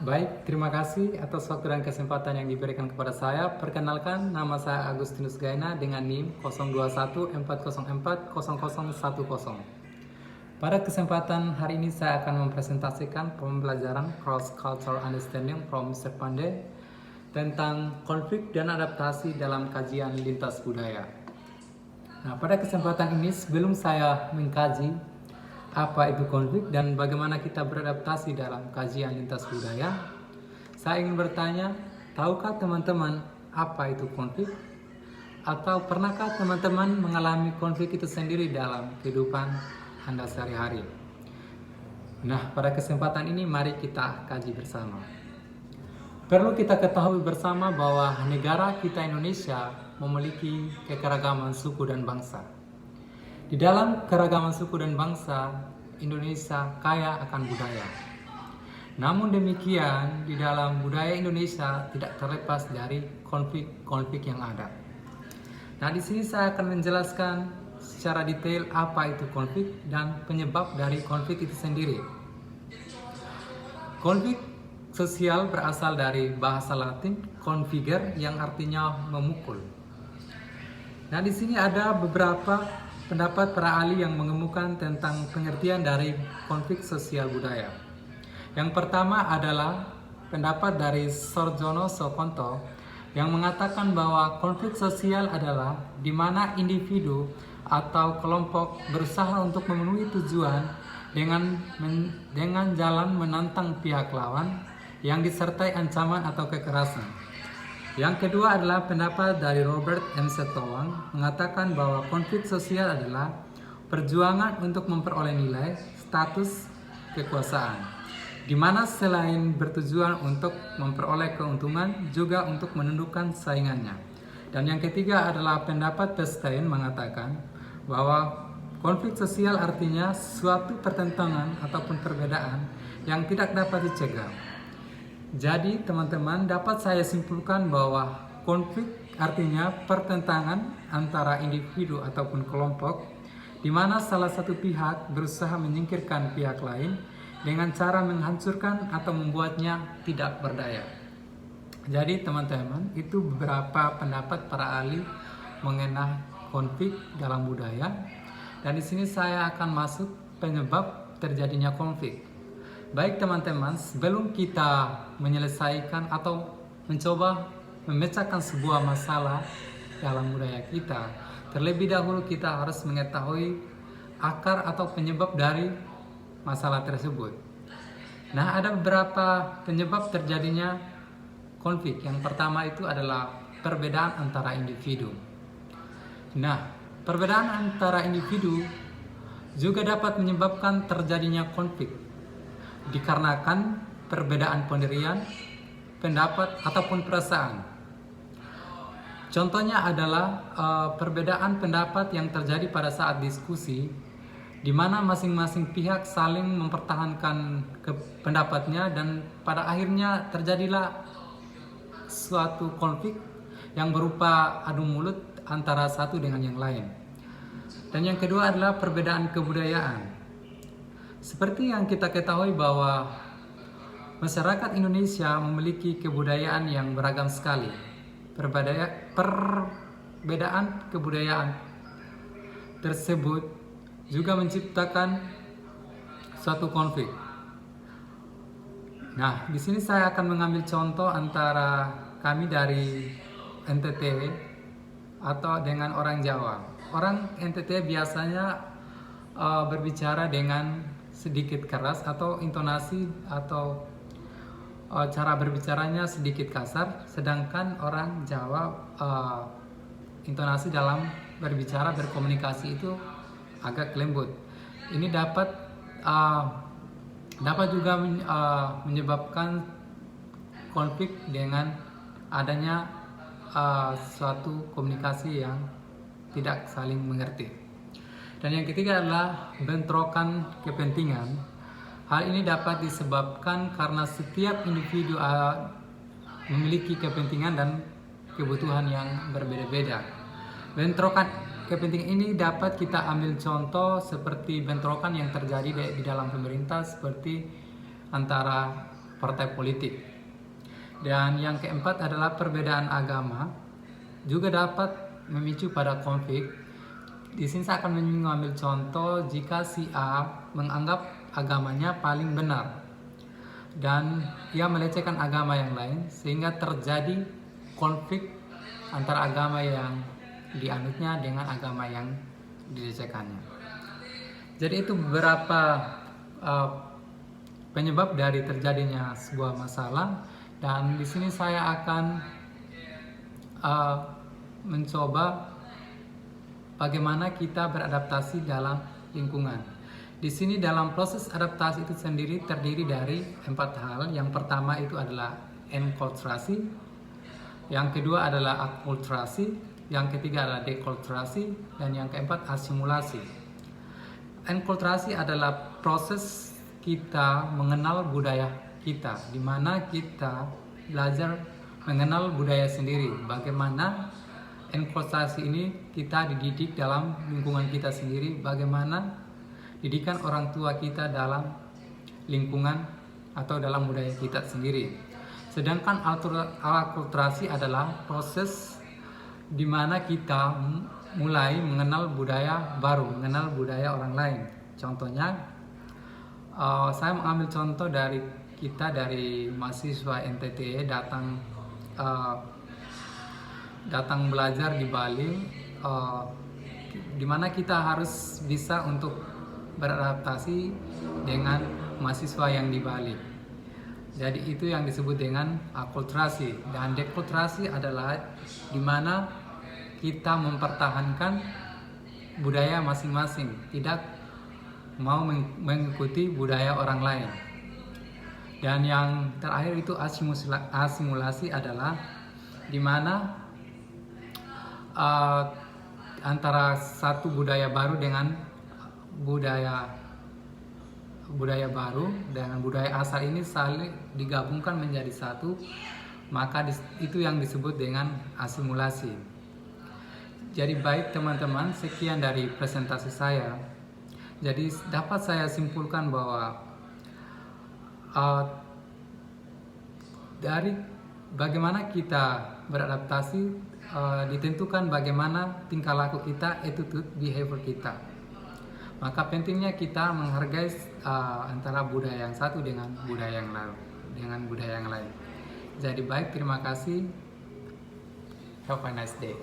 Baik, terima kasih atas waktu dan kesempatan yang diberikan kepada saya. Perkenalkan, nama saya Agustinus Gaina dengan NIM 0214040010. Pada kesempatan hari ini saya akan mempresentasikan pembelajaran Cross Cultural Understanding from Mr. Pandey tentang konflik dan adaptasi dalam kajian lintas budaya. Nah, pada kesempatan ini sebelum saya mengkaji apa itu konflik dan bagaimana kita beradaptasi dalam kajian lintas budaya, saya ingin bertanya, tahukah teman-teman apa itu konflik? Atau pernahkah teman-teman mengalami konflik itu sendiri dalam kehidupan Anda sehari-hari? Nah, pada kesempatan ini mari kita kaji bersama. Perlu kita ketahui bersama bahwa negara kita Indonesia memiliki kekeragaman suku dan bangsa. Di dalam keragaman suku dan bangsa, Indonesia kaya akan budaya. Namun demikian, di dalam budaya Indonesia tidak terlepas dari konflik-konflik yang ada. Nah, di sini saya akan menjelaskan secara detail apa itu konflik dan penyebab dari konflik itu sendiri. Konflik sosial berasal dari bahasa Latin configere yang artinya memukul. Nah, di sini ada beberapa pendapat para ahli yang mengemukakan tentang pengertian dari konflik sosial budaya. Yang pertama adalah pendapat dari Sarjono Soekonto yang mengatakan bahwa konflik sosial adalah di mana individu atau kelompok berusaha untuk memenuhi tujuan dengan jalan menantang pihak lawan yang disertai ancaman atau kekerasan. Yang kedua adalah pendapat dari Robert M. Setowang mengatakan bahwa konflik sosial adalah perjuangan untuk memperoleh nilai, status, kekuasaan, di mana selain bertujuan untuk memperoleh keuntungan, juga untuk menundukkan saingannya. Dan yang ketiga adalah pendapat Bernstein mengatakan bahwa konflik sosial artinya suatu pertentangan ataupun perbedaan yang tidak dapat dicegah. Jadi teman-teman, dapat saya simpulkan bahwa konflik artinya pertentangan antara individu ataupun kelompok di mana salah satu pihak berusaha menyingkirkan pihak lain dengan cara menghancurkan atau membuatnya tidak berdaya. Jadi teman-teman, itu beberapa pendapat para ahli mengenai konflik dalam budaya. Dan di sini saya akan masuk penyebab terjadinya konflik. Baik teman-teman, sebelum kita menyelesaikan atau mencoba memecahkan sebuah masalah dalam budaya kita, terlebih dahulu kita harus mengetahui akar atau penyebab dari masalah tersebut. Nah, ada beberapa penyebab terjadinya konflik. Yang pertama itu adalah perbedaan antara individu. Nah, perbedaan antara individu juga dapat menyebabkan terjadinya konflik, dikarenakan perbedaan pendirian, pendapat, ataupun perasaan. Contohnya adalah perbedaan pendapat yang terjadi pada saat diskusi, di mana masing-masing pihak saling mempertahankan pendapatnya dan pada akhirnya terjadilah suatu konflik yang berupa adu mulut antara satu dengan yang lain. Dan yang kedua adalah perbedaan kebudayaan. Seperti yang kita ketahui bahwa masyarakat Indonesia memiliki kebudayaan yang beragam sekali. Perbedaan kebudayaan tersebut juga menciptakan suatu konflik. Nah, di sini saya akan mengambil contoh antara kami dari NTT atau dengan orang Jawa. Orang NTT biasanya berbicara dengan sedikit keras atau intonasi atau cara berbicaranya sedikit kasar, sedangkan orang Jawa intonasi dalam berbicara berkomunikasi itu agak lembut. Ini dapat juga menyebabkan konflik dengan adanya suatu komunikasi yang tidak saling mengerti. Dan yang ketiga adalah bentrokan kepentingan. Hal ini dapat disebabkan karena setiap individu memiliki kepentingan dan kebutuhan yang berbeda-beda. Bentrokan kepentingan ini dapat kita ambil contoh seperti bentrokan yang terjadi di dalam pemerintah, seperti antara partai politik. Dan yang keempat adalah perbedaan agama juga dapat memicu pada konflik. Di sini saya akan mengambil contoh jika si A menganggap agamanya paling benar dan ia melecehkan agama yang lain sehingga terjadi konflik antara agama yang dianutnya dengan agama yang dilecehkannya. Jadi itu beberapa penyebab dari terjadinya sebuah masalah, dan di sini saya akan mencoba bagaimana kita beradaptasi dalam lingkungan. Di sini dalam proses adaptasi itu sendiri terdiri dari 4 hal. Yang pertama itu adalah enkulturasi, yang kedua adalah akulturasi, yang ketiga adalah dekulturasi, dan yang keempat asimilasi. Enkulturasi adalah proses kita mengenal budaya kita, di mana kita belajar mengenal budaya sendiri. Bagaimana enkulturasi ini kita dididik dalam lingkungan kita sendiri, bagaimana didikan orang tua kita dalam lingkungan atau dalam budaya kita sendiri. Sedangkan akulturasi adalah proses di mana kita mulai mengenal budaya baru, mengenal budaya orang lain. Contohnya, saya mengambil contoh dari mahasiswa NTT datang belajar di Bali, di mana kita harus bisa untuk beradaptasi dengan mahasiswa yang di Bali. Jadi itu yang disebut dengan akulturasi. Dan dekulturasi adalah di mana kita mempertahankan budaya masing-masing, tidak mau mengikuti budaya orang lain. Dan yang terakhir itu asimilasi adalah di mana antara satu budaya baru dengan budaya baru dengan budaya asal ini saling digabungkan menjadi satu, maka itu yang disebut dengan asimilasi. Jadi baik teman-teman, sekian dari presentasi saya. Jadi dapat saya simpulkan bahwa dari bagaimana kita beradaptasi ditentukan bagaimana tingkah laku kita, attitude, behavior kita. Maka pentingnya kita menghargai antara budaya yang satu dengan budaya yang lain. Jadi baik, terima kasih. Have a nice day.